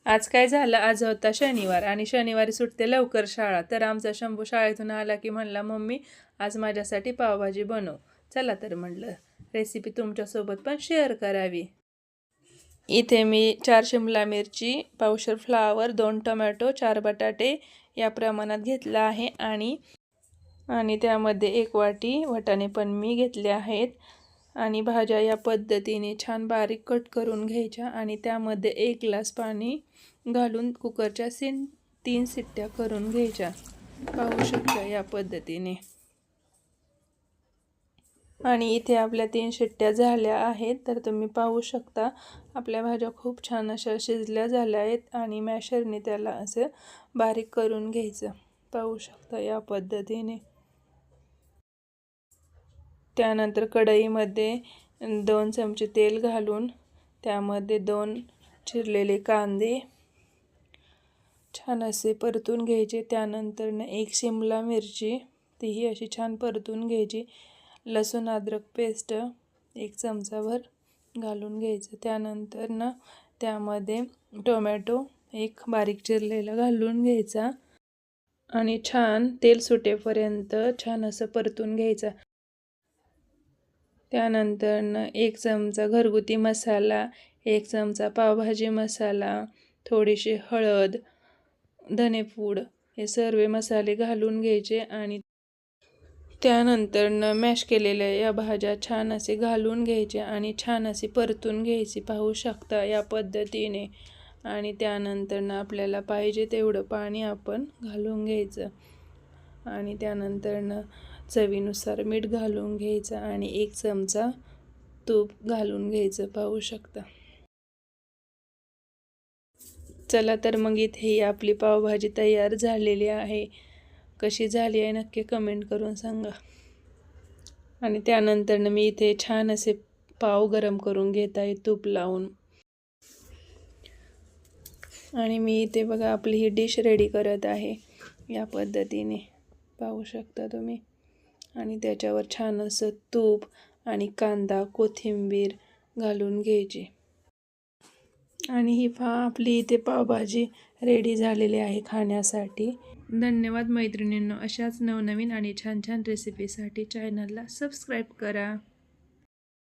आज काय झालं, आज होता शनिवार आणि शनिवारी सुटते लवकर शाळा. तर आमचा शंभू शाळेतून आला की म्हणला, मम्मी आज माझ्यासाठी पावभाजी बनव. चला तर म्हटलं रेसिपी तुमच्यासोबत पण शेअर करावी. इथे मी 4 शिमला मिरची, पावशेर फ्लावर, 2 टोमॅटो, 4 बटाटे या प्रमाणात घेतला आहे आणि आणि त्यामध्ये 1 वाटी वाटाणे पण मी घेतले आहेत. आणि भाज्या या पद्धतीने छान बारीक कट करून घ्यायच्या आणि त्यामध्ये 1 ग्लास पाणी घालून कुकरच्या 3 शिट्ट्या करून घ्यायच्या. पाहू शकता या पद्धतीने. आणि इथे आपल्या 3 शिट्ट्या झाल्या आहेत. तर तुम्ही पाहू शकता आपल्या भाज्या खूप छान अशा शिजल्या झाल्या आहेत आणि मॅशरने त्याला असं बारीक करून घ्यायचं. पाहू शकता या पद्धतीने. त्यानंतर कढईमध्ये 2 चमचे तेल घालून त्यामध्ये 2 चिरलेले कांदे छान असे परतून घ्यायचे. त्यानंतर 1 शिमला मिरची तीही अशी छान परतून घ्यायची. लसूण अद्रक पेस्ट 1 चमचाभर घालून घ्यायचं. त्यानंतर त्यामध्ये टोमॅटो 1 बारीक चिरलेला घालून घ्यायचा आणि छान तेल सुटेपर्यंत छान असं परतून घ्यायचं. त्यानंतर 1 चमचा घरगुती मसाला, 1 चमचा पावभाजी मसाला, थोडीशी हळद, धनेपूड हे सर्व मसाले घालून घ्यायचे आणि त्यानंतर मॅश केलेल्या या भाज्या छान असे घालून घ्यायचे आणि छान अशी परतून घ्यायची. पाहू शकता या पद्धतीने. आणि त्यानंतर आपल्याला पाहिजे तेवढं पाणी आपण घालून घ्यायचं आणि त्यानंतर चवीनुसार मीठ घालून घ्यायचं आणि 1 चमचा तूप घालून घ्यायचं. पाहू शकता. चला तर मग इथे आपली पावभाजी तयार झालेली आहे. कशी झाली आहे नक्की कमेंट करून सांगा. आणि त्यानंतर मी इथे छान असे पाव गरम करून घेत आहे तूप लावून. आणि मी इथे बघा आपली ही डिश रेडी करत आहे या पद्धतीने. पाहू शकता तुम्ही. आणि त्याच्यावर छान असं तूप आणि कांदा, कोथिंबीर घालून घ्यायची. आणि ही आपली इथे पावभाजी रेडी झालेली आहे खाण्यासाठी. धन्यवाद मैत्रिणींनो. अशाच नवनवीन आणि छान छान रेसिपीसाठी चॅनलला सबस्क्राईब करा.